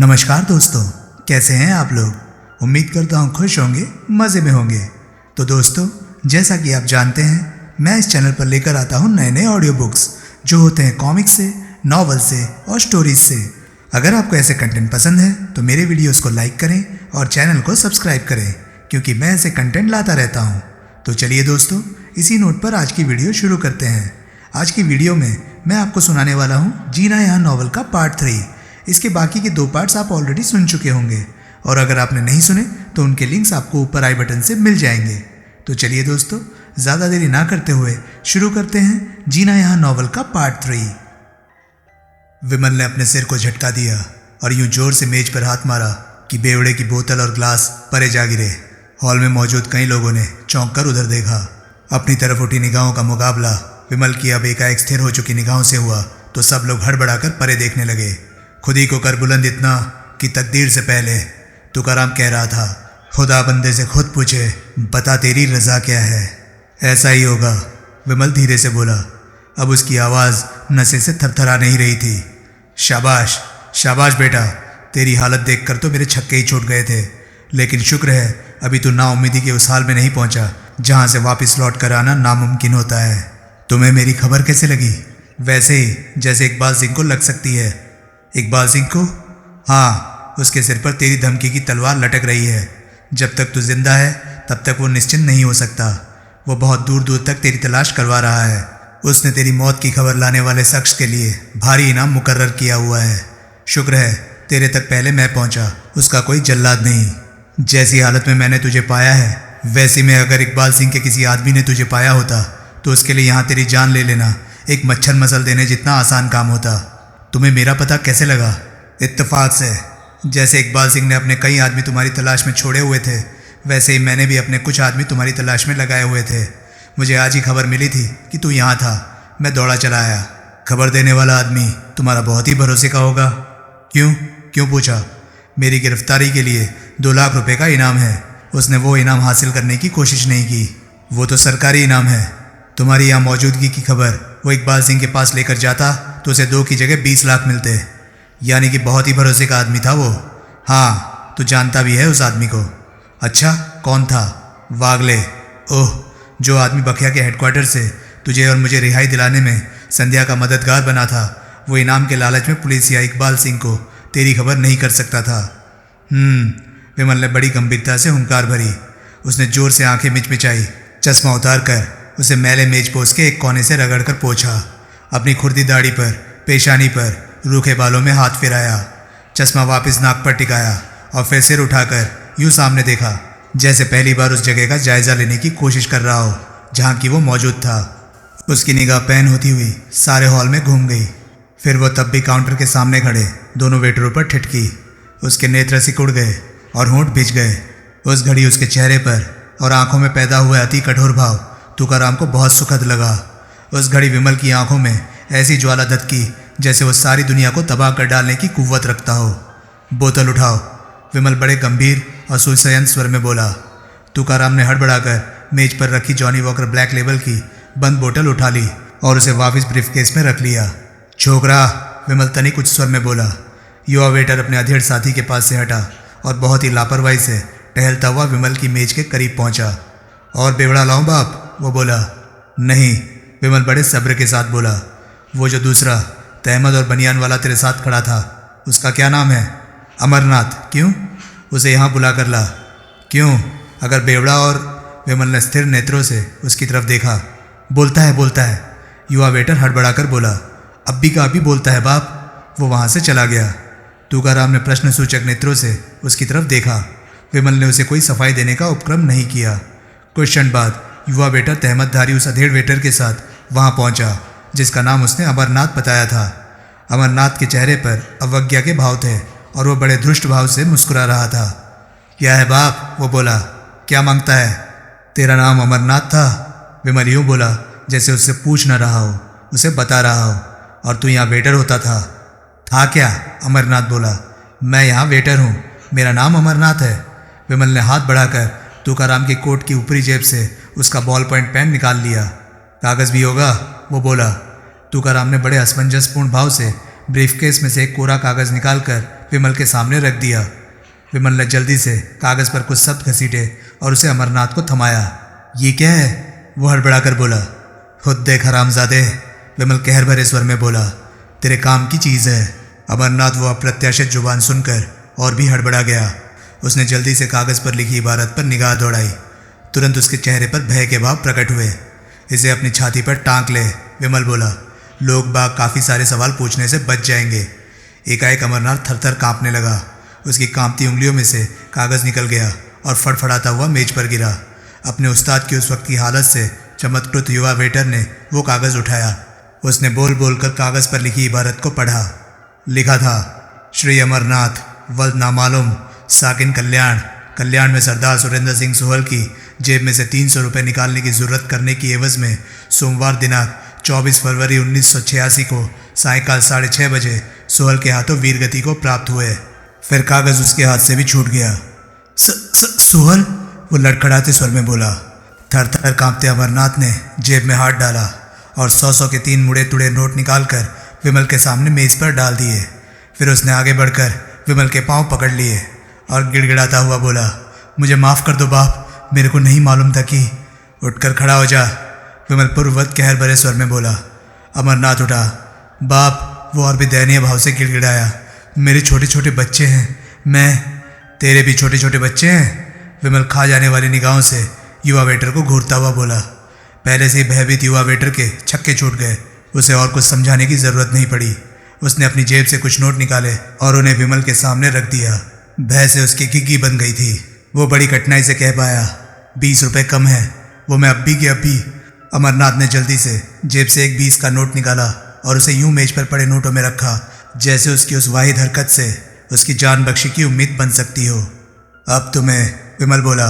नमस्कार दोस्तों, कैसे हैं आप लोग। उम्मीद करता हूँ खुश होंगे, मज़े में होंगे। तो दोस्तों, जैसा कि आप जानते हैं, मैं इस चैनल पर लेकर आता हूँ नए नए ऑडियो बुक्स जो होते हैं कॉमिक्स से, नॉवल से और स्टोरीज से। अगर आपको ऐसे कंटेंट पसंद है तो मेरे वीडियोस को लाइक करें और चैनल को सब्सक्राइब करें, क्योंकि मैं ऐसे कंटेंट लाता रहता हूँ। तो चलिए दोस्तों, इसी नोट पर आज की वीडियो शुरू करते हैं। आज की वीडियो में मैं आपको सुनाने वाला हूँ जीना यहाँ नॉवल का पार्ट 3। इसके बाकी के 2 पार्ट्स आप ऑलरेडी सुन चुके होंगे, और अगर आपने नहीं सुने तो उनके लिंक्स आपको ऊपर आई बटन से मिल जाएंगे। तो चलिए दोस्तों, ज़्यादा देरी ना करते हुए शुरू करते हैं जीना यहाँ नॉवल का पार्ट 3। विमल ने अपने सिर को झटका दिया और यूं जोर से मेज पर हाथ मारा कि बेवड़े की बोतल और ग्लास परे जा गिरे। हॉल में मौजूद कई लोगों ने चौंक कर उधर देखा। अपनी तरफ उठी निगाहों का मुकाबला विमल की अब एकाएक स्थिर हो चुकी निगाहों से हुआ तो सब लोग हड़बड़ाकर परे देखने लगे। खुद ही को कर बुलंद इतना कि तकदीर से पहले तुकाराम कह रहा था, खुदा बंदे से खुद पूछे, बता तेरी रजा क्या है। ऐसा ही होगा, विमल धीरे से बोला। अब उसकी आवाज़ नशे से थरथरा नहीं रही थी। शाबाश शाबाश बेटा, तेरी हालत देखकर तो मेरे छक्के ही छूट गए थे, लेकिन शुक्र है अभी तू नाउम्मीदी के उस हाल में नहीं पहुंचा जहां से वापस लौट कर आना नामुमकिन होता है। तुम्हें मेरी खबर कैसे लगी? वैसे ही जैसे इकबाल सिंह को लग सकती है। इकबाल सिंह को? हाँ, उसके सिर पर तेरी धमकी की तलवार लटक रही है। जब तक तू जिंदा है तब तक वो निश्चिंत नहीं हो सकता। वो बहुत दूर दूर तक तेरी तलाश करवा रहा है। उसने तेरी मौत की खबर लाने वाले शख्स के लिए भारी इनाम मुकर्रर किया हुआ है। शुक्र है तेरे तक पहले मैं पहुंचा, उसका कोई जल्लाद नहीं। जैसी हालत में मैंने तुझे पाया है वैसी में अगर इकबाल सिंह के किसी आदमी ने तुझे पाया होता तो उसके लिए यहाँ तेरी जान ले लेना एक मच्छर मसल देने जितना आसान काम होता। तुम्हें मेरा पता कैसे लगा? इत्तेफाक से। जैसे इकबाल सिंह ने अपने कई आदमी तुम्हारी तलाश में छोड़े हुए थे, वैसे ही मैंने भी अपने कुछ आदमी तुम्हारी तलाश में लगाए हुए थे। मुझे आज ही खबर मिली थी कि तू यहाँ था। मैं दौड़ा चला आया। खबर देने वाला आदमी तुम्हारा बहुत ही भरोसे का होगा। क्यों पूछा? मेरी गिरफ्तारी के लिए 2 लाख रुपए का इनाम है। उसने वो इनाम हासिल करने की कोशिश नहीं की। वो तो सरकारी इनाम है। तुम्हारी यहाँ मौजूदगी की खबर वो इकबाल सिंह के पास लेकर जाता तो उसे 2 की जगह 20 लाख मिलते। यानी कि बहुत ही भरोसे का आदमी था वो। हाँ, तू जानता भी है उस आदमी को। अच्छा, कौन था? वागले। ओह, जो आदमी बखिया के हेडक्वार्टर से तुझे और मुझे रिहाई दिलाने में संध्या का मददगार बना था। वो इनाम के लालच में पुलिस या इकबाल सिंह को तेरी खबर नहीं कर सकता था। विमल ने बड़ी गंभीरता से हुंकार भरी। उसने जोर से आंखें मिचमिचाई। चश्मा उतार कर उसे मैले मेज पोस के एक कोने से रगड़ कर पोंछा। अपनी खुर्दी दाढ़ी पर, पेशानी पर, रूखे बालों में हाथ फिराया। चश्मा वापस नाक पर टिकाया और फिर सिर उठाकर यूं सामने देखा जैसे पहली बार उस जगह का जायजा लेने की कोशिश कर रहा हो जहां की वो मौजूद था। उसकी निगाह पैन होती हुई सारे हॉल में घूम गई। फिर वो तब भी काउंटर के सामने खड़े दोनों वेटरों पर ठिठकी। उसके नेत्र सिकुड़ गए और होंठ भिज गए। उस घड़ी उसके चेहरे पर और आंखों में पैदा हुआ अति कठोर भाव तुकाराम को बहुत सुखद लगा। उस घड़ी विमल की आंखों में ऐसी ज्वाला दत्की जैसे वो सारी दुनिया को तबाह कर डालने की कुव्वत रखता हो। बोतल उठाओ, विमल बड़े गंभीर और सुसयन स्वर में बोला। तुकाराम ने हड़बड़ाकर मेज पर रखी जॉनी वॉकर ब्लैक लेबल की बंद बोतल उठा ली और उसे वापस ब्रीफकेस में रख लिया। छोकरा, विमल तनिक उच्च स्वर में बोला। युवा वेटर अपने अधेड़ साथी के पास से हटा और बहुत ही लापरवाही से टहलता हुआ विमल की मेज के करीब पहुंचा। और बेवड़ा लाऊं बाप? वो बोला। नहीं, विमल बड़े सब्र के साथ बोला। वो जो दूसरा तहमद और बनियान वाला तेरे साथ खड़ा था, उसका क्या नाम है? अमरनाथ। क्यों? उसे यहाँ बुला कर ला। क्यों? अगर बेवड़ा और विमल ने स्थिर नेत्रों से उसकी तरफ देखा। बोलता है। युवा वेटर हड़बड़ाकर बोला। अब भी का अभी बोलता है बाप। वो वहाँ से चला गया। तुकाराम ने प्रश्न सूचक नेत्रों से उसकी तरफ देखा। विमल ने उसे कोई सफाई देने का उपक्रम नहीं किया। कुछ क्षण बाद युवा वेटर तहमतधारी उस अधेड़ वेटर के साथ वहाँ पहुँचा जिसका नाम उसने अमरनाथ बताया था। अमरनाथ के चेहरे पर अवज्ञा के भाव थे और वो बड़े धृष्ट भाव से मुस्कुरा रहा था। क्या है बाप? वो बोला। क्या मांगता है? तेरा नाम अमरनाथ था? विमल यूँ बोला जैसे उससे पूछ न रहा हो, उसे बता रहा हो। और तू यहाँ वेटर होता था? था क्या? अमरनाथ बोला। मैं यहाँ वेटर हूँ, मेरा नाम अमरनाथ है। विमल ने हाथ बढ़ाकर तुकाराम के कोट की ऊपरी जेब से उसका बॉल पॉइंट पेन निकाल लिया। कागज़ भी होगा? वो बोला। तुकाराम ने बड़े असमंजसपूर्ण भाव से ब्रीफकेस में से एक कोरा कागज निकालकर विमल के सामने रख दिया। विमल ने जल्दी से कागज पर कुछ शब्द घसीटे और उसे अमरनाथ को थमाया। ये क्या है? वो हड़बड़ाकर बोला। खुद देख हरामजादे, विमल कहर भरे स्वर में बोला। तेरे काम की चीज़ है। अमरनाथ वो अप्रत्याशित जुबान सुनकर और भी हड़बड़ा गया। उसने जल्दी से कागज पर लिखी इबारत पर निगाह दौड़ाई। तुरंत उसके चेहरे पर भय के भाव प्रकट हुए। इसे अपनी छाती पर टांक ले, विमल बोला। लोग बाग काफ़ी सारे सवाल पूछने से बच जाएंगे। एकाएक अमरनाथ थरथर कांपने लगा। उसकी कांपती उंगलियों में से कागज़ निकल गया और फड़फड़ाता हुआ मेज पर गिरा। अपने उस्ताद की उस वक्त की हालत से चमत्कृत युवा वेटर ने वो कागज़ उठाया। उसने बोल बोल कर कागज़ पर लिखी इबारत को पढ़ा। लिखा था, श्री अमरनाथ वल्द नामालूम साकिन कल्याण। कल्याण में सरदार सुरेंद्र सिंह सोहल की जेब में से 300 रुपये निकालने की जरूरत करने की एवज में सोमवार दिनांक 24 फरवरी 1986 को सायंकाल 6:30 बजे सोहल के हाथों वीरगति को प्राप्त हुए। फिर कागज़ उसके हाथ से भी छूट गया। सोहल? वो लड़खड़ाते स्वर में बोला। थर थर कांपते अमरनाथ ने जेब में हाथ डाला और 100 के 3 मुड़े तुड़े नोट निकालकर विमल के सामने मेज़ पर डाल दिए। फिर उसने आगे बढ़कर विमल के पांव पकड़ लिए और गिड़गिड़ाता हुआ बोला, मुझे माफ़ कर दो बाप, मेरे को नहीं मालूम था कि। उठकर खड़ा हो जा, विमल पूर्ववत कहर भरे स्वर में बोला। अमरनाथ उठा। बाप, वो और भी दयनीय भाव से गिड़गिड़ाया, मेरे छोटे छोटे बच्चे हैं। तेरे भी छोटे छोटे बच्चे हैं? विमल खा जाने वाली निगाहों से युवा वेटर को घूरता हुआ बोला। पहले से ही भयभीत युवा वेटर के छक्के छूट गए। उसे और कुछ समझाने की जरूरत नहीं पड़ी। उसने अपनी जेब से कुछ नोट निकाले और उन्हें विमल के सामने रख दिया। भय से उसकी घिघी बन गई थी। वो बड़ी कठिनाई से कह पाया, 20 रुपये कम है, वो मैं अभी के अभी। अमरनाथ ने जल्दी से जेब से एक 20 का नोट निकाला और उसे यूं मेज पर पड़े नोटों में रखा जैसे उसकी उस वाहिद हरकत से उसकी जान बख्शी की उम्मीद बन सकती हो। अब तुम्हें, विमल बोला,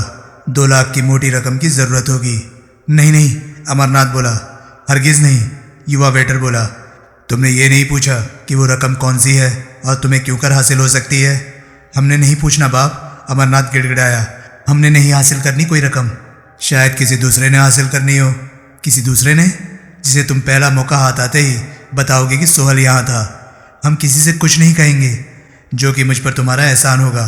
2 लाख की मोटी रकम की ज़रूरत होगी। नहीं, अमरनाथ बोला। हरगिज़ नहीं, युवा वेटर बोला। तुमने ये नहीं पूछा कि वो रकम कौन सी है और तुम्हें क्यों कर हासिल हो सकती है? हमने नहीं पूछना बाप, अमरनाथ गिड़गिड़ाया। हमने नहीं हासिल करनी कोई रकम। शायद किसी दूसरे ने हासिल करनी हो। किसी दूसरे ने, जिसे तुम पहला मौका हाथ आते ही बताओगे कि सोहल यहाँ था। हम किसी से कुछ नहीं कहेंगे, जो कि मुझ पर तुम्हारा एहसान होगा।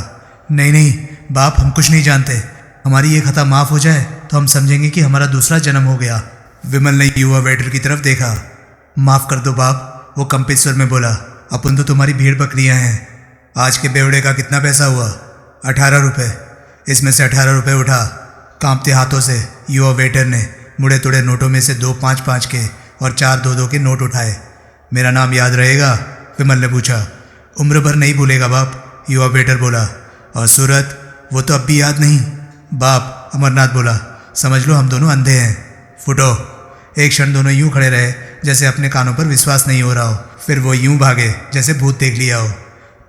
नहीं बाप, हम कुछ नहीं जानते। हमारी ये खता माफ़ हो जाए तो हम समझेंगे कि हमारा दूसरा जन्म हो गया। विमल ने युवा वेटर की तरफ देखा। माफ़ कर दो बाप, वो कंपित स्वर में बोला। अपन तो तुम्हारी भीड़ बकरियां हैं। आज के बेवड़े का कितना पैसा हुआ? 18 रुपये। इसमें से 18 रुपये उठा। कांपते हाथों से युवा वेटर ने मुड़े तुड़े नोटों में से 2 5-5 के और 4 2-2 के नोट उठाए। मेरा नाम याद रहेगा? विमल ने पूछा। उम्र भर नहीं भूलेगा बाप, युवा वेटर बोला। और सूरत? वो तो अब भी याद नहीं बाप, अमरनाथ बोला। समझ लो हम दोनों अंधे हैं। फुटो। एक क्षण दोनों यूं खड़े रहे जैसे अपने कानों पर विश्वास नहीं हो रहा हो। फिर वो यूं भागे जैसे भूत देख लिया हो।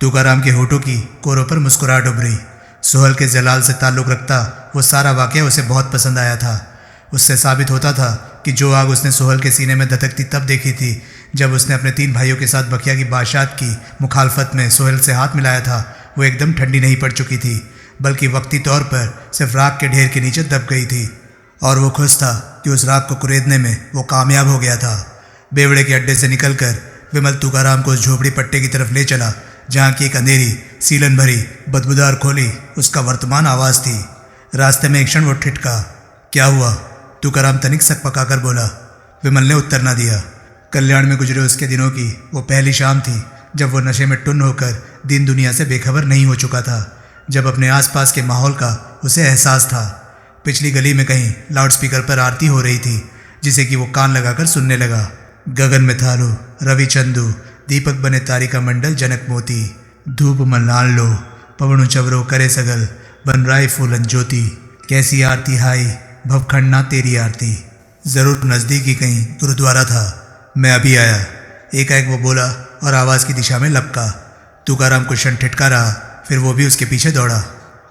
तुकाराम के होठों की कोरों पर मुस्कुराहट उभरी। सोहल के जलाल से ताल्लुक़ रखता वो सारा वाक़या उसे बहुत पसंद आया था। उससे साबित होता था कि जो आग उसने सोहल के सीने में धधकती तब देखी थी जब उसने अपने 3 भाइयों के साथ बखिया की बादशाहत की मुखालफत में सोहल से हाथ मिलाया था, वो एकदम ठंडी नहीं पड़ चुकी थी, बल्कि वक्ती तौर पर सिर्फ राख के ढेर के नीचे दब गई थी। और वो खुश था कि उस राख को कुरेदने में वो कामयाब हो गया था। बेवड़े के अड्डे से निकलकर विमल तुकाराम को उस झोपड़ी पट्टे की तरफ ले चला जहाँ की एक अंधेरी, सीलन भरी, बदबूदार खोली उसका वर्तमान आवाज़ थी। रास्ते में एक क्षण वो ठिठका। क्या हुआ? तुकाराम तनिक सक पकाकर बोला। विमल ने उत्तर न दिया। कल्याण में गुजरे उसके दिनों की वो पहली शाम थी जब वो नशे में टुन्न होकर दिन दुनिया से बेखबर नहीं हो चुका था, जब अपने आसपास के माहौल का उसे एहसास था। पिछली गली में कहीं लाउडस्पीकर पर आरती हो रही थी जिसे कि वो कान लगाकर सुनने लगा। गगन में थालो रवि चंदू, दीपक बने तारिका मंडल जनक मोती, धूप मलाल लो पवनु चवरो करे सगल, बन राय फूलन ज्योति, कैसी आरती हाई भवखंडना तेरी आरती। ज़रूर नज़दीक ही कहीं गुरुद्वारा था। मैं अभी आया, एकाएक वो बोला और आवाज़ की दिशा में लपका। तुकाराम कुछ क्षण ठिठका रहा, फिर वो भी उसके पीछे दौड़ा।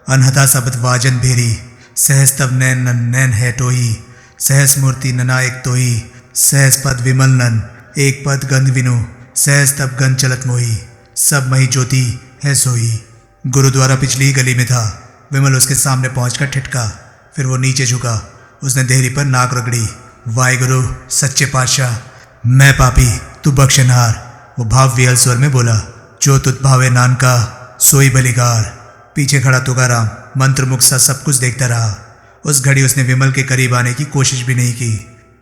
अनहता सबत वाजन भेरी, सहस तब नैन नैन है टोही, सहस मूर्ति ननायक तोही, सहस पद विमल नन, एक पद गंध विनो, सहस तब गंध चलत मोही, सब मही ज्योति है सोही। गुरुद्वारा पिछली ही गली में था। विमल उसके सामने पहुंचकर ठिठका, फिर वो नीचे झुका। उसने देहरी पर नाक रगड़ी। वाहिगुरु सच्चे पातशाह, मैं पापी तू बख्शनहार। वो भाव विहल स्वर में बोला, जो तुत भावे नानका सोई बलिकार। पीछे खड़ा तुकाराम मंत्रमुग्ध सा सब कुछ देखता रहा। उस घड़ी उसने विमल के करीब आने की कोशिश भी नहीं की।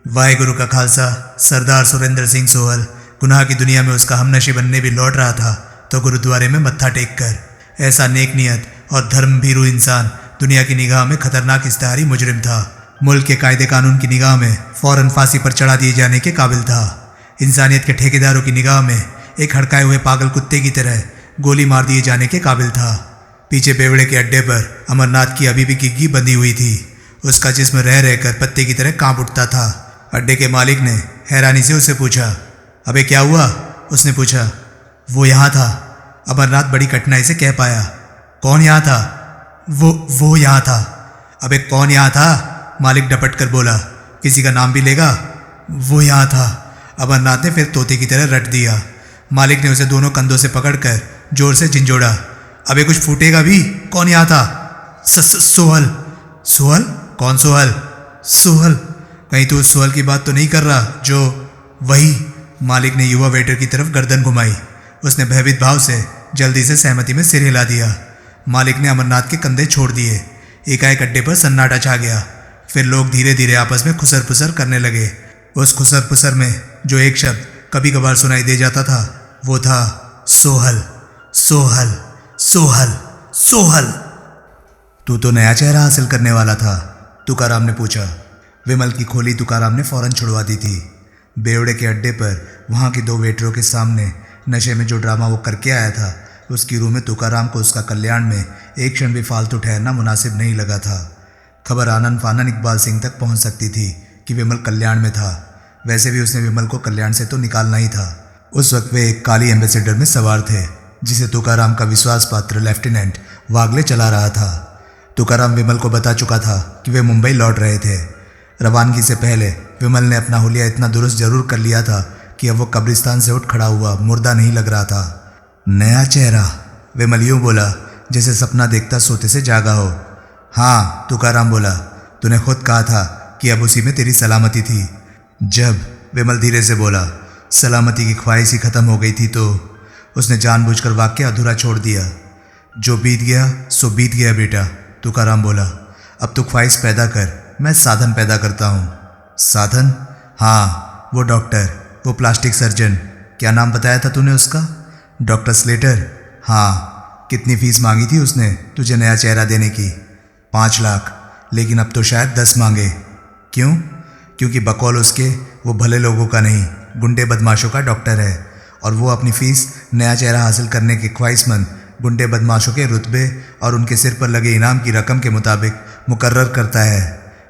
वाहेगुरु का खालसा सरदार सुरेंद्र सिंह सोहल गुनाह की दुनिया में उसका हमनशी बनने भी लौट रहा था तो गुरुद्वारे में मत्था टेक कर ऐसा नेक नियत और धर्म भीरू इंसान दुनिया की निगाह में खतरनाक इश्तेहारी मुजरिम था। मुल्क के कायदे कानून की निगाह में फौरन फांसी पर चढ़ा दिए जाने के काबिल था। इंसानियत के ठेकेदारों की निगाह में एक हड़काए हुए पागल कुत्ते की तरह गोली मार दिए जाने के काबिल था। पीछे बेवड़े के अड्डे पर अमरनाथ की अभी भी गिग्गी बंधी हुई थी। उसका जिस्म रह रहकर पत्ते की तरह कांप उठता था। अड्डे के मालिक ने हैरानी से उससे पूछा, अबे क्या हुआ? उसने पूछा। वो यहाँ था, अमरनाथ बड़ी कठिनाई से कह पाया। कौन यहाँ था? वो यहाँ था। अबे कौन यहाँ था? मालिक डपट कर बोला। किसी का नाम भी लेगा? वो यहाँ था। अमरनाथ ने फिर तोते की तरह रट दिया। मालिक ने उसे दोनों कंधों से पकड़कर जोर से झिंझोड़ा। अबे कुछ फूटेगा भी? कौन यहाँ था? सोहल। सोहल? कौन सोहल? सोहल। कहीं तो उस सोहल की बात तो नहीं कर रहा जो? वही। मालिक ने युवा वेटर की तरफ गर्दन घुमाई। उसने भयभीत भाव से जल्दी से सहमति में सिर हिला दिया। मालिक ने अमरनाथ के कंधे छोड़ दिए। एकाएक अड्डे पर सन्नाटा छा गया। फिर लोग धीरे धीरे आपस में खुसर पुसर करने लगे। उस खुसर पुसर में जो एक शब्द कभी कभार सुनाई दे जाता था वो था सोहल, सोहल, सोहल, सोहल। तू तो नया चेहरा हासिल करने वाला था, तुकाराम ने पूछा। विमल की खोली तुकाराम ने फौरन छुड़वा दी थी। बेवड़े के अड्डे पर वहाँ के दो वेटरों के सामने नशे में जो ड्रामा वो करके आया था उसकी रूह में तुकाराम को उसका कल्याण में एक क्षण भी फालतू ठहरना मुनासिब नहीं लगा था। खबर आनन फानन इकबाल सिंह तक पहुंच सकती थी कि विमल कल्याण में था। वैसे भी उसने विमल को कल्याण से तो निकालना ही था। उस वक्त वे एक काली एम्बेसडर में सवार थे जिसे तुकाराम का विश्वास पात्र लेफ्टिनेंट वागले चला रहा था। तुकाराम विमल को बता चुका था कि वे मुंबई लौट रहे थे। रवानगी से पहले विमल ने अपना हुलिया इतना दुरुस्त जरूर कर लिया था कि अब वो कब्रिस्तान से उठ खड़ा हुआ मुर्दा नहीं लग रहा था। नया चेहरा? विमल यूं बोला जैसे सपना देखता सोते से जागा हो। हाँ, तुकाराम बोला, तूने खुद कहा था कि अब उसी में तेरी सलामती थी। जब? विमल धीरे से बोला, सलामती की ख्वाहिश ही खत्म हो गई थी तो। उसने जानबूझकर वाक्य अधूरा छोड़ दिया। जो बीत गया सो बीत गया बेटा, तुकाराम बोला। अब तू ख्वाहिश पैदा कर, मैं साधन पैदा करता हूँ। साधन? हाँ, वो डॉक्टर, वो प्लास्टिक सर्जन। क्या नाम बताया था तूने उसका? Doctor Slater. हाँ। कितनी फीस मांगी थी उसने तुझे नया चेहरा देने की? 5 लाख, लेकिन अब तो शायद 10 मांगे। क्यों? क्योंकि बकौल उसके वो भले लोगों का नहीं, गुंडे बदमाशों का डॉक्टर है और वो अपनी फीस नया चेहरा हासिल करने के ख्वाहिशमंद गुंडे बदमाशों के रुतबे और उनके सिर पर लगे इनाम की रकम के मुताबिक मुकर्रर करता है।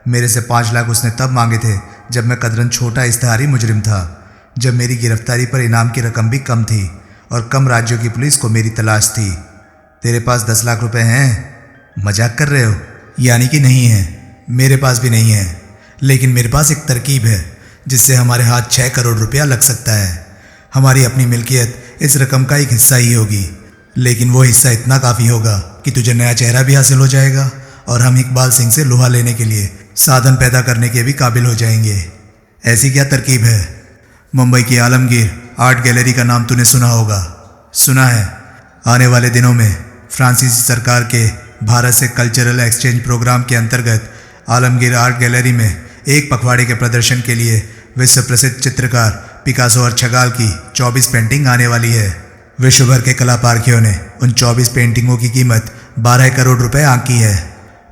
मेरे से 5 लाख उसने तब मांगे थे जब मैं कदरन छोटा इश्तेहारी मुजरिम था, जब मेरी गिरफ्तारी पर इनाम की रकम भी कम थी और कम राज्यों की पुलिस को मेरी तलाश थी। तेरे पास 10 लाख रुपए हैं? मजाक कर रहे हो? यानी कि नहीं है? मेरे पास भी नहीं है, लेकिन मेरे पास एक तरकीब है जिससे हमारे हाथ 6 करोड़ रुपया लग सकता है। हमारी अपनी मिल्कियत इस रकम का एक हिस्सा ही होगी, लेकिन वो हिस्सा इतना काफ़ी होगा कि तुझे नया चेहरा भी हासिल हो जाएगा और हम इकबाल सिंह से लोहा लेने के लिए साधन पैदा करने के भी काबिल हो जाएंगे। ऐसी क्या तरकीब है? मुंबई की आलमगीर आर्ट गैलरी का नाम तूने सुना होगा। सुना है। आने वाले दिनों में फ्रांसीसी सरकार के भारत से कल्चरल एक्सचेंज प्रोग्राम के अंतर्गत आलमगीर आर्ट गैलरी में एक पखवाड़े के प्रदर्शन के लिए विश्व प्रसिद्ध चित्रकार पिकासो और छगाल की 24 पेंटिंग आने वाली है। विश्व भर के कला पारखियों ने उन 24 पेंटिंगों की कीमत 12 करोड़ रुपए आंकी है।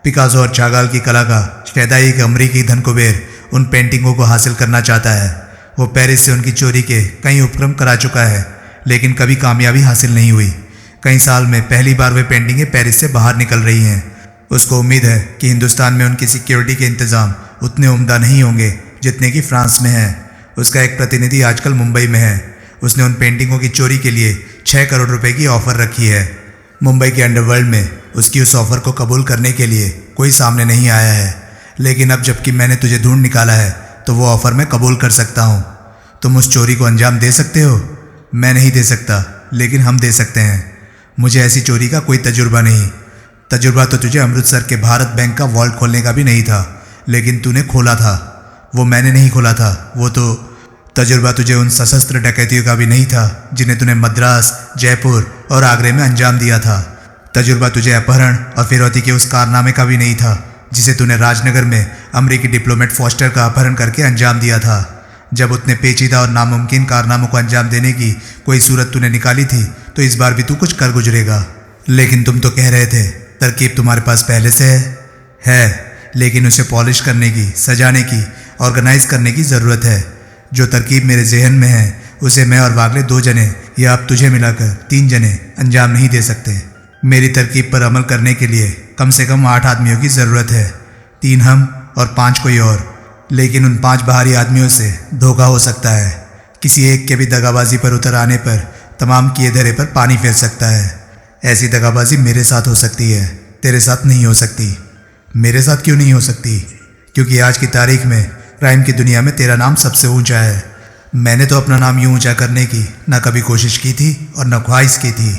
पिकासो और छगाल की कला का शहदाई एक अमरीकी धनकुबेर उन पेंटिंगों को हासिल करना चाहता है। वो पेरिस से उनकी चोरी के कई उपक्रम करा चुका है, लेकिन कभी कामयाबी हासिल नहीं हुई। कई साल में पहली बार वे पेंटिंगें पेरिस से बाहर निकल रही हैं। उसको उम्मीद है कि हिंदुस्तान में उनकी सिक्योरिटी के इंतज़ाम उतने उम्दा नहीं होंगे जितने कि फ्रांस में हैं। उसका एक प्रतिनिधि आजकल मुंबई में है। उसने उन पेंटिंगों की चोरी के लिए 6 करोड़ रुपए की ऑफ़र रखी है। मुंबई के अंडरवर्ल्ड में उसकी उस ऑफ़र को कबूल करने के लिए कोई सामने नहीं आया है, लेकिन अब जबकि मैंने तुझे ढूंढ निकाला है तो वो ऑफ़र मैं कबूल कर सकता हूँ। तुम उस चोरी को अंजाम दे सकते हो? मैं नहीं दे सकता, लेकिन हम दे सकते हैं। मुझे ऐसी चोरी का कोई तजुर्बा नहीं। तजुर्बा तो तुझे अमृतसर के भारत बैंक का वॉल्ट खोलने का भी नहीं था, लेकिन तूने खोला था। वो मैंने नहीं खोला था, वो तो तजुर्बा तुझे उन सशस्त्र डकैतियों का भी नहीं था जिन्हें तूने मद्रास, जयपुर और आगरे में अंजाम दिया था। तजुर्बा तुझे अपहरण और फिरौती के उस कारनामे का भी नहीं था जिसे तूने राजनगर में अमेरिकी डिप्लोमेट फॉस्टर का अपहरण करके अंजाम दिया था। जब उतने पेचीदा और नामुमकिन कारनामों को अंजाम देने की कोई सूरत तूने निकाली थी तो इस बार भी तू कुछ कर गुजरेगा। लेकिन तुम तो कह रहे थे तरकीब तुम्हारे पास पहले से है, लेकिन उसे पॉलिश करने की, सजाने की, ऑर्गेनाइज करने की ज़रूरत है। जो तरकीब मेरे जहन में है उसे मैं और वागले 2 जने या अब तुझे मिलाकर 3 जने अंजाम नहीं दे सकते। मेरी तरकीब पर अमल करने के लिए कम से कम 8 आदमियों की ज़रूरत है, 3 हम और 5 कोई और। लेकिन उन 5 बाहरी आदमियों से धोखा हो सकता है। किसी एक के भी दगाबाजी पर उतर आने पर तमाम किए धरे पर पानी फेर सकता है। ऐसी दगाबाजी मेरे साथ हो सकती है, तेरे साथ नहीं हो सकती। मेरे साथ क्यों नहीं हो सकती? क्योंकि आज की तारीख में क्राइम की दुनिया में तेरा नाम सबसे ऊंचा है। मैंने तो अपना नाम यूं ऊंचा करने की ना कभी कोशिश की थी और न ख्वाहिश की थी।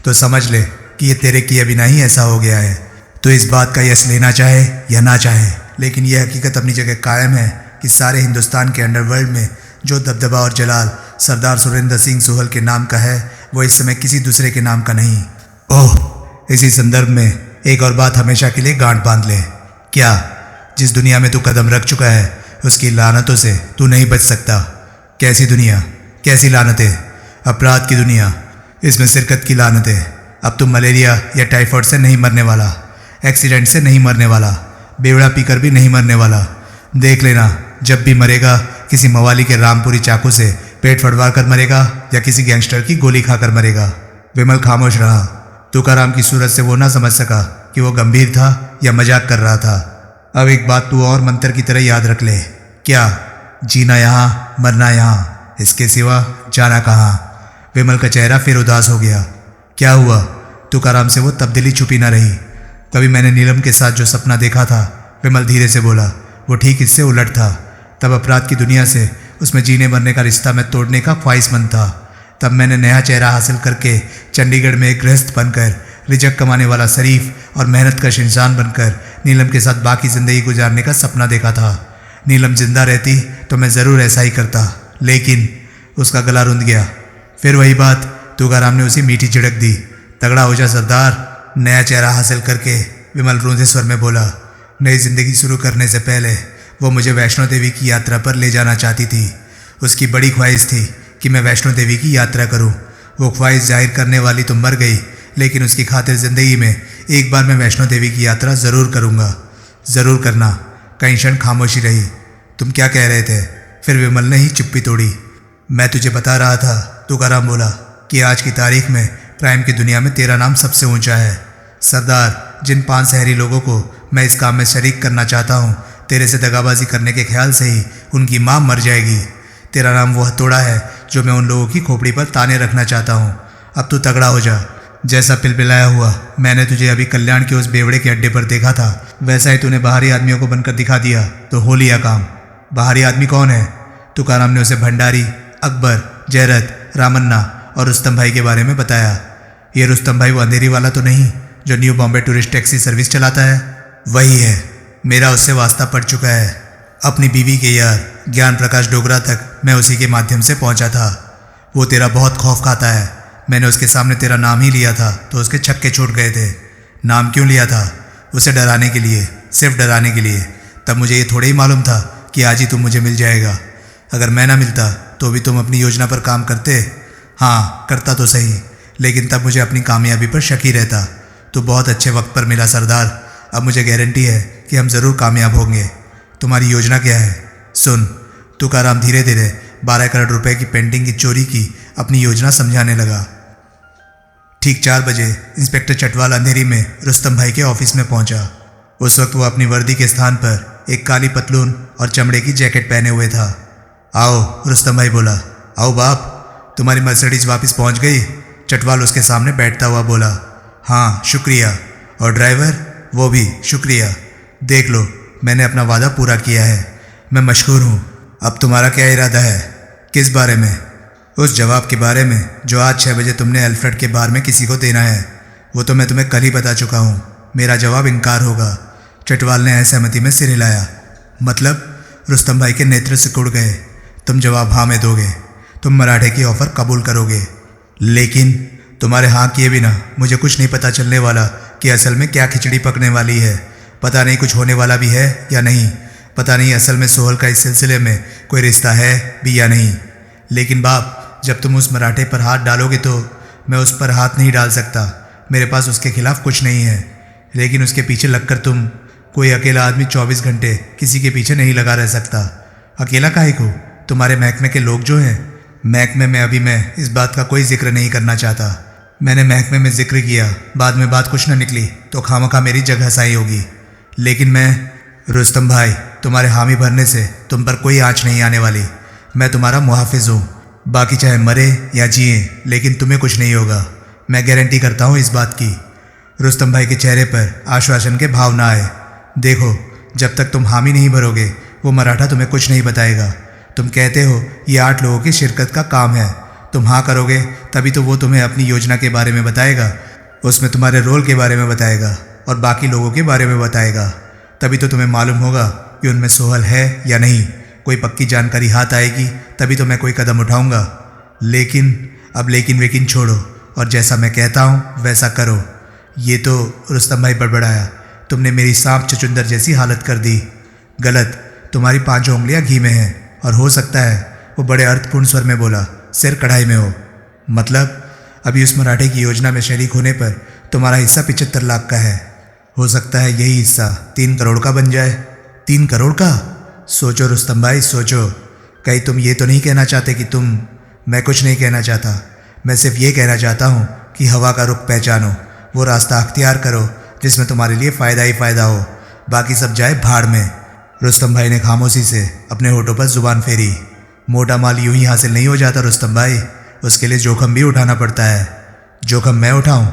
तो समझ ले कि ये तेरे किए बिना ही ऐसा हो गया है। तो इस बात का यश लेना चाहे या ना चाहे, लेकिन यह हकीकत अपनी जगह कायम है कि सारे हिंदुस्तान के अंडरवर्ल्ड में जो दबदबा और जलाल सरदार सुरेंद्र सिंह सोहल के नाम का है वो इस समय किसी दूसरे के नाम का नहीं। ओह, इसी संदर्भ में एक और बात हमेशा के लिए गांठ बांध ले। क्या? जिस दुनिया में तू कदम रख चुका है उसकी लानतों से तू नहीं बच सकता। कैसी दुनिया? कैसी लानतें? अपराध की दुनिया, इसमें शिरकत की लानतें। अब तू मलेरिया या टाइफाइड से नहीं मरने वाला, एक्सीडेंट से नहीं मरने वाला, बेवड़ा पीकर भी नहीं मरने वाला। देख लेना, जब भी मरेगा किसी मवाली के रामपुरी चाकू से पेट फड़वा कर मरेगा या किसी गैंगस्टर की गोली खाकर मरेगा। विमल खामोश रहा। तुकाराम की सूरत से वो ना समझ सका कि वो गंभीर था या मजाक कर रहा था। अब एक बात तू और मंत्र की तरह याद रख ले। क्या? जीना यहाँ, मरना यहाँ, इसके सिवा जाना कहाँ। विमल का चेहरा फिर उदास हो गया। क्या हुआ? तुकाराम से वो तब्दीली छुपी ना रही। कभी मैंने नीलम के साथ जो सपना देखा था, विमल धीरे से बोला, वो ठीक इससे उलट था। तब अपराध की दुनिया से, उसमें जीने मरने का रिश्ता मैं तोड़ने का ख्वाहिशमंद था। तब मैंने नया चेहरा हासिल करके चंडीगढ़ में एक गृहस्थ बनकर, रिजक कमाने वाला शरीफ और मेहनत का इंसान बनकर नीलम के साथ बाकी ज़िंदगी गुजारने का सपना देखा था। नीलम जिंदा रहती तो मैं ज़रूर ऐसा ही करता, लेकिन उसका गला रुंध गया। फिर वही बात तुकाराम ने उसे मीठी झिड़क दी। तगड़ा हो जा सरदार। नया चेहरा हासिल करके विमल रूंधे स्वर में बोला। नई जिंदगी शुरू करने से पहले वो मुझे वैष्णो देवी की यात्रा पर ले जाना चाहती थी। उसकी बड़ी ख्वाहिश थी कि मैं वैष्णो देवी की यात्रा करूं। वो ख्वाहिश जाहिर करने वाली तो मर गई, लेकिन उसकी खातिर ज़िंदगी में एक बार मैं वैष्णो देवी की यात्रा ज़रूर करूँगा। ज़रूर करना। कई क्षण खामोशी रही। तुम क्या कह रहे थे? फिर विमल ने ही चुप्पी तोड़ी। मैं तुझे बता रहा था, तुकाराम बोला, कि आज की तारीख में क्राइम की दुनिया में तेरा नाम सबसे ऊंचा है। सरदार, जिन 5 शहरी लोगों को मैं इस काम में शरीक करना चाहता हूँ, तेरे से दगाबाजी करने के ख्याल से ही उनकी माँ मर जाएगी। तेरा नाम वो हथौड़ा है जो मैं उन लोगों की खोपड़ी पर ताने रखना चाहता हूँ। अब तू तगड़ा हो जा। जैसा पिलपिलाया हुआ मैंने तुझे अभी कल्याण के उस बेवड़े के अड्डे पर देखा था, वैसा ही तूने बाहरी आदमियों को बनकर दिखा दिया तो हो लिया काम। बाहरी आदमी कौन है? तुकाराम ने उसे भंडारी, अकबर, जयरथ, रामन्ना और रुस्तम भाई के बारे में बताया। ये रुस्तम भाई वो अंधेरी वाला तो नहीं जो new Bombay tourist taxi service चलाता है? वही है। मेरा उससे वास्ता पड़ चुका है। अपनी बीवी के यार ज्ञान प्रकाश डोगरा तक मैं उसी के माध्यम से पहुंचा था। वो तेरा बहुत खौफ खाता है। मैंने उसके सामने तेरा नाम ही लिया था तो उसके छक्के छूट गए थे। नाम क्यों लिया था? उसे डराने के लिए, सिर्फ डराने के लिए। तब मुझे ये थोड़े ही मालूम था कि आज ही तुम मुझे मिल जाएगा। अगर मैं ना मिलता तो भी तुम अपनी योजना पर काम करते। हाँ, करता तो सही, लेकिन तब मुझे अपनी कामयाबी पर शक ही रहता। तो बहुत अच्छे वक्त पर मिला सरदार। अब मुझे गारंटी है कि हम ज़रूर कामयाब होंगे। तुम्हारी योजना क्या है? सुन। तुकाराम धीरे धीरे 12 करोड़ रुपए की पेंटिंग की चोरी की अपनी योजना समझाने लगा। ठीक 4 बजे इंस्पेक्टर चटवाल अंधेरी में रुस्तम भाई के ऑफिस में पहुंचा। उस वक्त वो अपनी वर्दी के स्थान पर एक काली पतलून और चमड़े की जैकेट पहने हुए था। आओ, रुस्तम भाई बोला। आओ बाप, तुम्हारी मर्सिडीज वापस पहुंच गई? चटवाल उसके सामने बैठता हुआ बोला। हाँ शुक्रिया। और ड्राइवर? वो भी शुक्रिया। देख लो, मैंने अपना वादा पूरा किया है। मैं मशहूर हूँ। अब तुम्हारा क्या इरादा है? किस बारे में? उस जवाब के बारे में जो आज 6 बजे तुमने अल्फ्रेड के बार में किसी को देना है। वो तो मैं तुम्हें कल ही बता चुका हूँ। मेरा जवाब इनकार होगा। चटवाल ने असहमति में सिर हिलाया। मतलब? रुस्तम भाई के नेत्र सिकुड़ गए। तुम जवाब हाँ में दोगे, तुम मराठे की ऑफ़र कबूल करोगे। लेकिन तुम्हारे हाँ किए बिना मुझे कुछ नहीं पता चलने वाला कि असल में क्या खिचड़ी पकने वाली है। पता नहीं कुछ होने वाला भी है या नहीं, पता नहीं असल में सोहल का इस सिलसिले में कोई रिश्ता है भी या नहीं। लेकिन बाप, जब तुम उस मराठे पर हाथ डालोगे तो मैं उस पर हाथ नहीं डाल सकता। मेरे पास उसके खिलाफ कुछ नहीं है, लेकिन उसके पीछे लगकर तुम, कोई अकेला आदमी 24 घंटे किसी के पीछे नहीं लगा रह सकता। अकेला काहे को? तुम्हारे महकमे के लोग जो हैं, महकमे में अभी मैं इस बात का कोई जिक्र नहीं करना चाहता। मैंने महकमे में जिक्र किया, बाद में बात कुछ न निकली तो खामखा मेरी जगह हसाई होगी। लेकिन मैं, रुस्तम भाई, तुम्हारे हामी भरने से तुम पर कोई आँच नहीं आने वाली। मैं तुम्हारा मुहाफिज हूँ, बाकी चाहे मरे या जिए, लेकिन तुम्हें कुछ नहीं होगा। मैं गारंटी करता हूँ इस बात की। रुस्तम भाई के चेहरे पर आश्वासन के भाव ना आए। देखो, जब तक तुम हामी नहीं भरोगे वो मराठा तुम्हें कुछ नहीं बताएगा। तुम कहते हो ये 8 लोगों की शिरकत का काम है, तुम हाँ करोगे तभी तो वो तुम्हें अपनी योजना के बारे में बताएगा, उसमें तुम्हारे रोल के बारे में बताएगा और बाकी लोगों के बारे में बताएगा। तभी तो तुम्हें मालूम होगा कि उनमें सोहल है या नहीं। कोई पक्की जानकारी हाथ आएगी तभी तो मैं कोई कदम उठाऊंगा। लेकिन अब लेकिन वेकिन छोड़ो और जैसा मैं कहता हूँ वैसा करो। ये तो, रुस्तम भाई बड़बड़ाया, तुमने मेरी सांप चुचुंदर जैसी हालत कर दी। गलत, तुम्हारी 5 उंगलियां घी में हैं। और हो सकता है, वो बड़े अर्थपूर्ण स्वर में बोला, सिर कढ़ाई में हो। मतलब अभी उस मराठे की योजना में शरीक होने पर तुम्हारा हिस्सा 75 लाख का है। हो सकता है यही हिस्सा 3 करोड़ का बन जाए। 3 करोड़ का? सोचो रुस्तम भाई, सोचो। कहीं तुम ये तो नहीं कहना चाहते कि तुम, मैं कुछ नहीं कहना चाहता, मैं सिर्फ ये कहना चाहता हूँ कि हवा का रुख पहचानो, वो रास्ता अख्तियार करो जिसमें तुम्हारे लिए फ़ायदा ही फ़ायदा हो, बाकी सब जाए भाड़ में। रुस्तम भाई ने खामोशी से अपने होठों पर जुबान फेरी। मोटा माल यूं ही हासिल नहीं हो जाता रुस्तम भाई, उसके लिए जोखम भी उठाना पड़ता है। जोखम मैं उठाऊं?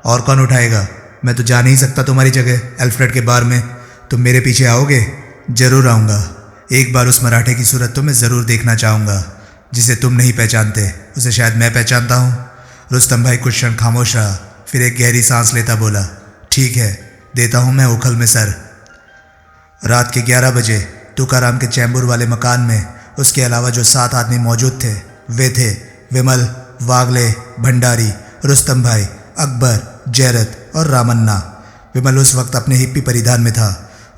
और कौन उठाएगा? मैं तो जा नहीं सकता तुम्हारी जगह अल्फ्रेड के बार में। तुम मेरे पीछे आओगे? जरूर आऊँगा। एक बार उस मराठे की सूरत तो मैं ज़रूर देखना चाहूँगा, जिसे तुम नहीं पहचानते उसे शायद मैं पहचानता हूँ। रुस्तम भाई कुछ क्षण खामोश रहा, फिर एक गहरी सांस लेता बोला, ठीक है, देता हूँ मैं उखल में सर। रात के 11 बजे तुकाराम के चैम्बूर वाले मकान में उसके अलावा जो 7 आदमी मौजूद थे वे थे विमल, वागले, भंडारी, रुस्तम भाई, अकबर, जयरत और रामन्ना। विमल उस वक्त अपने हिप्पी परिधान में था।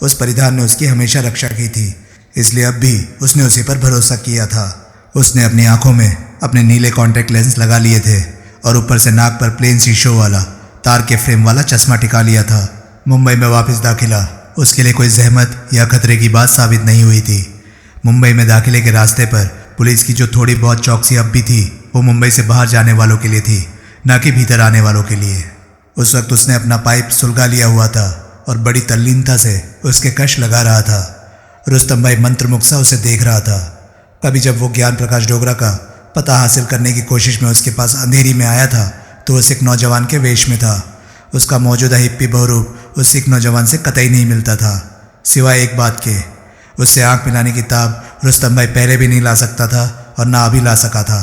उस परिधान ने उसकी हमेशा रक्षा की थी, इसलिए अब भी उसने उसी पर भरोसा किया था। उसने अपनी आंखों में अपने नीले कॉन्टैक्ट लेंस लगा लिए थे और ऊपर से नाक पर प्लेन शीशों वाला तार के फ्रेम वाला चश्मा टिका लिया था। मुंबई में वापस दाखिला उसके लिए कोई जहमत या खतरे की बात साबित नहीं हुई थी। मुंबई में दाखिले के रास्ते पर पुलिस की जो थोड़ी बहुत चौकसी अब भी थी वो मुंबई से बाहर जाने वालों के लिए थी, न कि भीतर आने वालों के लिए। उस वक्त उसने अपना पाइप सुलगा लिया हुआ था और बड़ी तल्लीनता से उसके कश लगा रहा था। रुस्तम भाई मंत्रमुग्ध सा उसे देख रहा था। कभी जब वो ज्ञान प्रकाश डोगरा का पता हासिल करने की कोशिश में उसके पास अंधेरी में आया था तो वो सिख नौजवान के वेश में था। उसका मौजूदा हिप्पी बहुरूप उस सिख नौजवान से कतई नहीं मिलता था, सिवाय एक बात के, उससे आंख मिलाने की ताब रुस्तम भाई पहले भी नहीं ला सकता था और ना अभी ला सका था।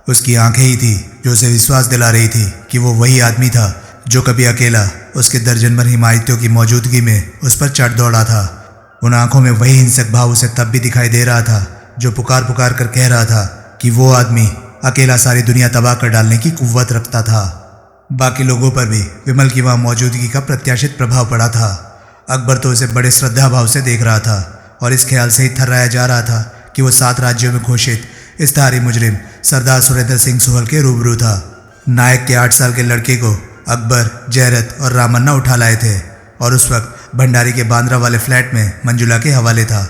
उसकी आंखें ही थी जो उसे विश्वास दिला रही थी कि वो वही आदमी था जो कभी अकेला उसके दर्जन भर हिमायतियों की मौजूदगी में उस पर चढ़ दौड़ा था। उन आंखों में वही हिंसक भाव उसे तब भी दिखाई दे रहा था जो पुकार पुकार कर कह रहा था कि वो आदमी अकेला सारी दुनिया तबाह कर डालने की कुव्वत रखता था। बाकी लोगों पर भी विमल की वहाँ मौजूदगी का प्रत्याशित प्रभाव पड़ा था। अकबर तो उसे बड़े श्रद्धा भाव से देख रहा था और इस ख्याल से ही थर्राया जा रहा था कि वो 7 राज्यों में घोषित इस धारी मुजरिम सरदार सुरेंद्र सिंह सोहल के रूबरू था। नायक के 8 साल के लड़के को अकबर, जयरत और रामन्ना उठा लाए थे और उस वक्त भंडारी के बांद्रा वाले फ्लैट में मंजुला के हवाले था।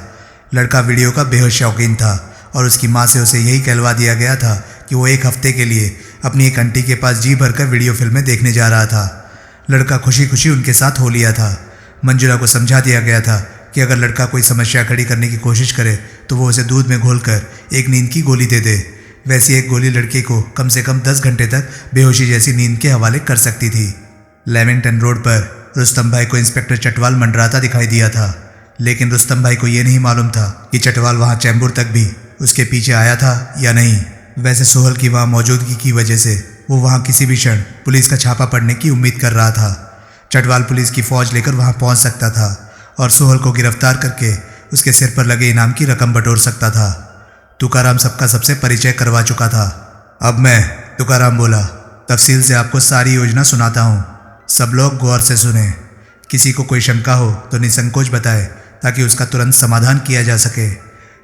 लड़का वीडियो का बेहद शौकीन था और उसकी माँ से उसे यही कहलवा दिया गया था कि वो 1 हफ्ते के लिए अपनी एक आंटी के पास जी भरकर वीडियो फिल्में देखने जा रहा था। लड़का खुशी खुशी उनके साथ हो लिया था। मंजुला को समझा दिया गया था कि अगर लड़का कोई समस्या खड़ी करने की कोशिश करे तो वो उसे दूध में घोलकर एक नींद की गोली दे दे। वैसी एक गोली लड़के को कम से कम 10 घंटे तक बेहोशी जैसी नींद के हवाले कर सकती थी। लेमिंगटन रोड पर रुस्तम भाई को इंस्पेक्टर चटवाल मंडराता दिखाई दिया था, लेकिन रुस्तम भाई को ये नहीं मालूम था कि चटवाल वहाँ चैम्बूर तक भी उसके पीछे आया था या नहीं। वैसे सोहल की वहाँ मौजूदगी की वजह से वो वहाँ किसी भी क्षण पुलिस का छापा पड़ने की उम्मीद कर रहा था। चटवाल पुलिस की फौज लेकर वहाँ पहुँच सकता था और सोहल को गिरफ्तार करके उसके सिर पर लगे इनाम की रकम बटोर सकता था। तुकाराम सबका सबसे परिचय करवा चुका था। अब मैं, तुकाराम बोला, तफसील से आपको सारी योजना सुनाता हूँ। सब लोग गौर से सुने। किसी को कोई शंका हो तो निसंकोच बताए ताकि उसका तुरंत समाधान किया जा सके।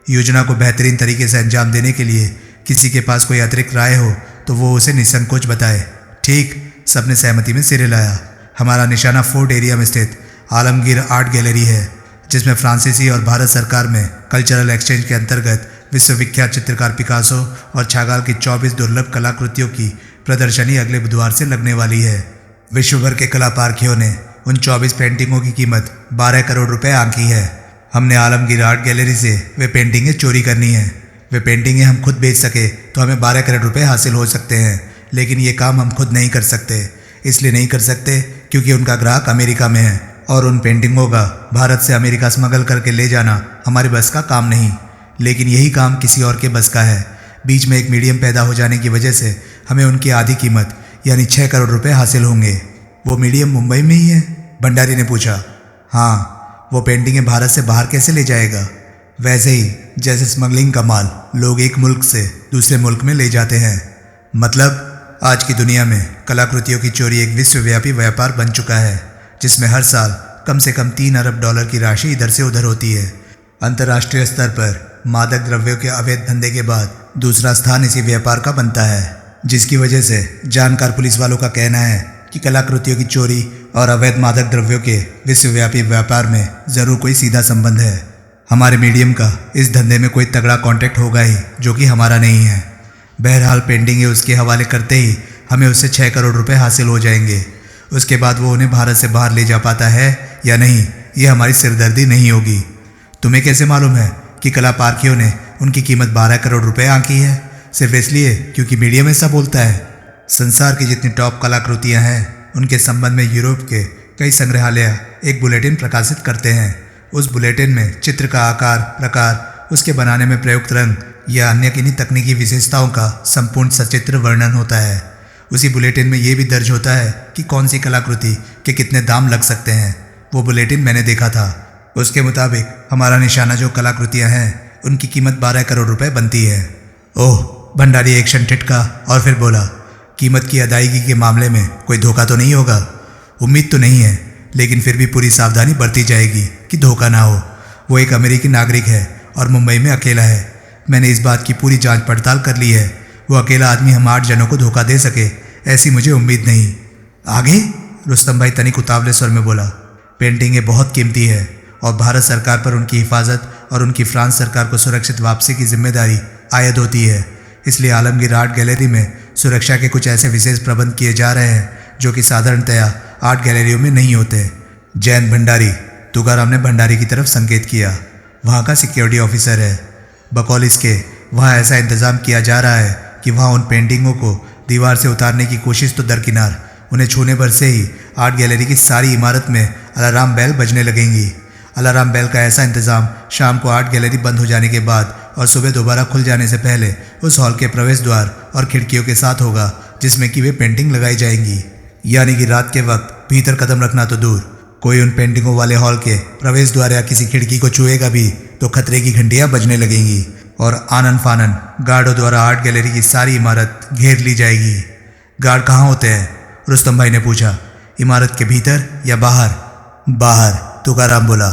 योजना को बेहतरीन तरीके से अंजाम देने के लिए किसी के पास कोई अतिरिक्त राय हो तो वो उसे निसंकोच बताए। ठीक, सबने सहमति में सिर हिलाया। हमारा निशाना फोर्ट एरिया में स्थित आलमगीर आर्ट गैलरी है, जिसमें फ्रांसीसी और भारत सरकार में कल्चरल एक्सचेंज के अंतर्गत विश्वविख्यात चित्रकार पिकासो और छागाल की 24 दुर्लभ कलाकृतियों की प्रदर्शनी अगले बुधवार से लगने वाली है। विश्व भर के कला पारखियों ने उन 24 पेंटिंगों की कीमत 12 करोड़ रुपए आंकी है। हमने आलमगीर आर्ट गैलरी से वे पेंटिंगें चोरी करनी है। वे पेंटिंगें हम खुद बेच सके तो हमें 12 करोड़ रुपए हासिल हो सकते हैं, लेकिन ये काम हम खुद नहीं कर सकते। इसलिए नहीं कर सकते क्योंकि उनका ग्राहक अमेरिका में है और उन पेंटिंगों का भारत से अमेरिका स्मगल करके ले जाना हमारे बस का काम नहीं। लेकिन यही काम किसी और के बस का है। बीच में एक मीडियम पैदा हो जाने की वजह से हमें उनकी आधी कीमत यानी 6 करोड़ रुपए हासिल होंगे। वो मीडियम मुंबई में ही है? भंडारी ने पूछा। हाँ। वो पेंटिंगें भारत से बाहर कैसे ले जाएगा? वैसे ही जैसे स्मगलिंग का माल लोग एक मुल्क से दूसरे मुल्क में ले जाते हैं। मतलब आज की दुनिया में कलाकृतियों की चोरी एक विश्वव्यापी व्यापार बन चुका है, जिसमें हर साल कम से कम 3 अरब डॉलर की राशि इधर से उधर होती है। अंतर्राष्ट्रीय स्तर पर मादक द्रव्यों के अवैध धंधे के बाद दूसरा स्थान इसी व्यापार का बनता है, जिसकी वजह से जानकार पुलिस वालों का कहना है कि कलाकृतियों की चोरी और अवैध मादक द्रव्यों के विश्वव्यापी व्यापार में जरूर कोई सीधा संबंध है। हमारे मीडियम का इस धंधे में कोई तगड़ा कॉन्टैक्ट होगा ही, जो कि हमारा नहीं है। बहरहाल पेंटिंगें उसके हवाले करते ही हमें उससे 6 करोड़ रुपए हासिल हो जाएंगे। उसके बाद वो उन्हें भारत से बाहर ले जा पाता है या नहीं, ये हमारी सिरदर्दी नहीं होगी। तुम्हें कैसे मालूम है कि कला पारखियों ने उनकी कीमत 12 करोड़ रुपए आंकी है? सिर्फ इसलिए क्योंकि मीडियम ऐसा बोलता है। संसार की जितनी टॉप कलाकृतियां हैं उनके संबंध में यूरोप के कई संग्रहालय एक बुलेटिन प्रकाशित करते हैं। उस बुलेटिन में चित्र का आकार, प्रकार, उसके बनाने में प्रयुक्त रंग या अन्य किन्हीं तकनीकी विशेषताओं का संपूर्ण सचित्र वर्णन होता है। उसी बुलेटिन में ये भी दर्ज होता है कि कौन सी कलाकृति के कितने दाम लग सकते हैं। वो बुलेटिन मैंने देखा था। उसके मुताबिक हमारा निशाना जो कलाकृतियां हैं उनकी कीमत 12 करोड़ रुपए बनती है। ओह, भंडारी एक क्षण ठिठका और फिर बोला, कीमत की अदायगी के मामले में कोई धोखा तो नहीं होगा? उम्मीद तो नहीं है, लेकिन फिर भी पूरी सावधानी बरती जाएगी कि धोखा ना हो। वो एक अमेरिकी नागरिक है और मुंबई में अकेला है। मैंने इस बात की पूरी जांच पड़ताल कर ली है। वो अकेला आदमी हम 8 जनों को धोखा दे सके ऐसी मुझे उम्मीद नहीं। आगे? रुस्तम भाई तनिक उतावले स्वर में बोला। पेंटिंगें बहुत कीमती है और भारत सरकार पर उनकी हिफाजत और उनकी फ्रांस सरकार को सुरक्षित वापसी की जिम्मेदारी आयद होती है। इसलिए आलमगीर आर्ट गैलरी में सुरक्षा के कुछ ऐसे विशेष प्रबंध किए जा रहे हैं जो कि साधारणतया आर्ट गैलरियों में नहीं होते। जैन भंडारी, तुकाराम ने भंडारी की तरफ संकेत किया, वहाँ का सिक्योरिटी ऑफिसर है। बकौल इसके वहाँ ऐसा इंतज़ाम किया जा रहा है कि वहाँ उन पेंटिंगों को दीवार से उतारने की कोशिश तो दरकिनार, उन्हें छूने भर से ही आर्ट गैलरी की सारी इमारत में अलार्म बेल बजने लगेंगी। अलार्म बेल का ऐसा इंतज़ाम शाम को आर्ट गैलरी बंद हो जाने के बाद और सुबह दोबारा खुल जाने से पहले उस हॉल के प्रवेश द्वार और खिड़कियों के साथ होगा जिसमें कि वे पेंटिंग लगाई जाएंगी। यानी कि रात के वक्त भीतर कदम रखना तो दूर, कोई उन पेंटिंगों वाले हॉल के प्रवेश द्वार या किसी खिड़की को छुएगा भी तो खतरे की घंटियां बजने लगेंगी और आनन फानन गार्डों द्वारा आर्ट गैलरी की सारी इमारत घेर ली जाएगी। गार्ड कहाँ होते हैं? रुस्तम भाई ने पूछा। इमारत के भीतर या बाहर? बाहर, तुकाराम बोला।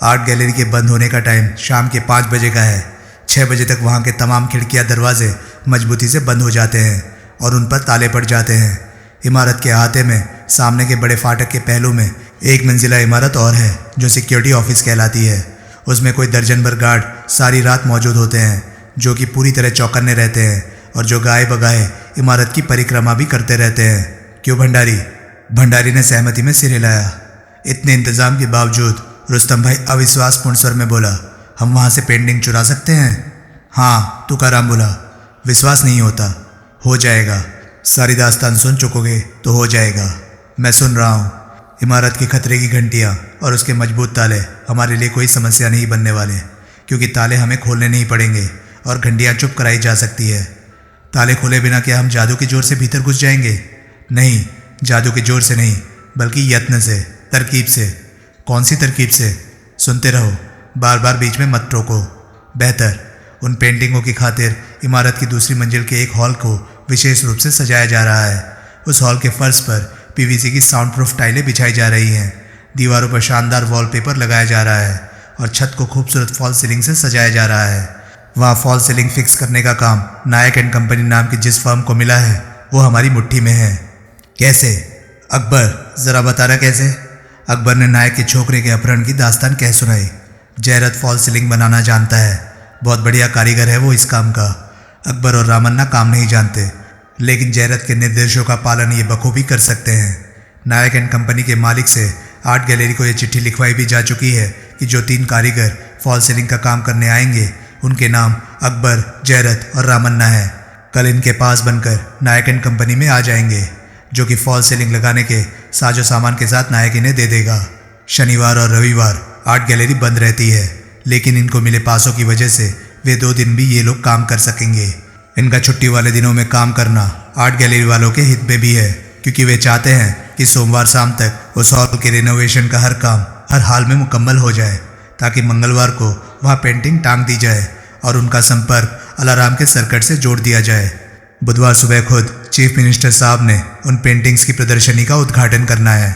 आर्ट गैलरी के बंद होने का टाइम शाम के 5 बजे का है। 6 बजे तक वहाँ के तमाम खिड़कियाँ दरवाजे मजबूती से बंद हो जाते हैं और उन पर ताले पड़ जाते हैं। इमारत के अहाते में सामने के बड़े फाटक के पहलू में एक मंजिला इमारत और है जो सिक्योरिटी ऑफिस कहलाती है। उसमें कोई दर्जन भर गार्ड सारी रात मौजूद होते हैं जो कि पूरी तरह चौकन्ने रहते हैं और जो गाए बगाए इमारत की परिक्रमा भी करते रहते हैं। क्यों भंडारी? भंडारी ने सहमति में सिर हिलाया। इतने इंतजाम के बावजूद रुस्तम भाई अविश्वासपूर्ण स्वर में बोला, हम वहाँ से पेंटिंग चुरा सकते हैं? हाँ, तुकाराम बोला। विश्वास नहीं होता? हो जाएगा। सारी दास्तान सुन चुकोगे तो हो जाएगा। मैं सुन रहा हूँ। इमारत की खतरे की घंटियाँ और उसके मजबूत ताले हमारे लिए कोई समस्या नहीं बनने वाले, क्योंकि ताले हमें खोलने नहीं पड़ेंगे और घंटियाँ चुप कराई जा सकती है। ताले खोले बिना क्या हम जादू के जोर से भीतर घुस जाएंगे? नहीं, जादू के जोर से नहीं, बल्कि यत्न से, तरकीब से। कौन सी तरकीब से? सुनते रहो, बार बार बीच में मत टोको। बेहतर। उन पेंटिंगों की खातिर इमारत की दूसरी मंजिल के एक हॉल को विशेष रूप से सजाया जा रहा है। उस हॉल के फर्श पर पीवीसी की साउंड प्रूफ टाइलें बिछाई जा रही हैं। दीवारों पर शानदार वॉलपेपर लगाया जा रहा है और छत को खूबसूरत फॉल सीलिंग से सजाया जा रहा है। वहाँ फॉल सीलिंग फिक्स करने का काम नायक एंड कंपनी नाम की जिस फर्म को मिला है वो हमारी मुट्ठी में है। कैसे? अकबर ज़रा बता रहा कैसे? अकबर ने नायक के छोकरे के अपहरण की दास्तान कह सुनाई। जयरथ फॉल सीलिंग बनाना जानता है, बहुत बढ़िया कारीगर है वो इस काम का। अकबर और रामन्ना काम नहीं जानते, लेकिन जयरथ के निर्देशों का पालन ये बखूबी कर सकते हैं। नायक एंड कंपनी के मालिक से आर्ट गैलरी को ये चिट्ठी लिखवाई भी जा चुकी है कि जो 3 कारीगर फॉल सीलिंग का काम करने आएंगे उनके नाम अकबर, जयरथ और रामन्ना है। कल इनके पास बनकर नायक एंड कंपनी में आ जाएंगे, जो कि फॉल सीलिंग लगाने के साजो सामान के साथ नायक इन्हें दे देगा। शनिवार और रविवार आर्ट गैलरी बंद रहती है, लेकिन इनको मिले पासों की वजह से वे 2 दिन भी ये लोग काम कर सकेंगे। इनका छुट्टी वाले दिनों में काम करना आर्ट गैलरी वालों के हित में भी है, क्योंकि वे चाहते हैं कि सोमवार शाम तक उस हॉल के रिनोवेशन का हर काम हर हाल में मुकम्मल हो जाए, ताकि मंगलवार को वहाँ पेंटिंग टांग दी जाए और उनका संपर्क अलाराम के सर्किट से जोड़ दिया जाए। बुधवार सुबह खुद चीफ मिनिस्टर साहब ने उन पेंटिंग्स की प्रदर्शनी का उद्घाटन करना है।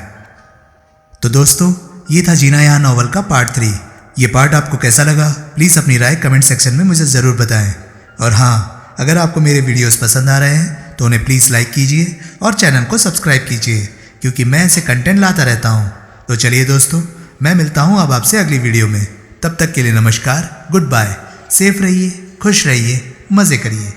तो दोस्तों, ये था जीना यहाँ नॉवल का पार्ट 3। ये पार्ट आपको कैसा लगा प्लीज़ अपनी राय कमेंट सेक्शन में मुझे ज़रूर बताएं। और हाँ, अगर आपको मेरे वीडियोस पसंद आ रहे हैं तो उन्हें प्लीज़ लाइक कीजिए और चैनल को सब्सक्राइब कीजिए, क्योंकि मैं ऐसे कंटेंट लाता रहता हूँ। तो चलिए दोस्तों, मैं मिलता हूँ अब आपसे अगली वीडियो में। तब तक के लिए नमस्कार, गुड बाय, सेफ रहिए, खुश रहिए, मज़े करिए।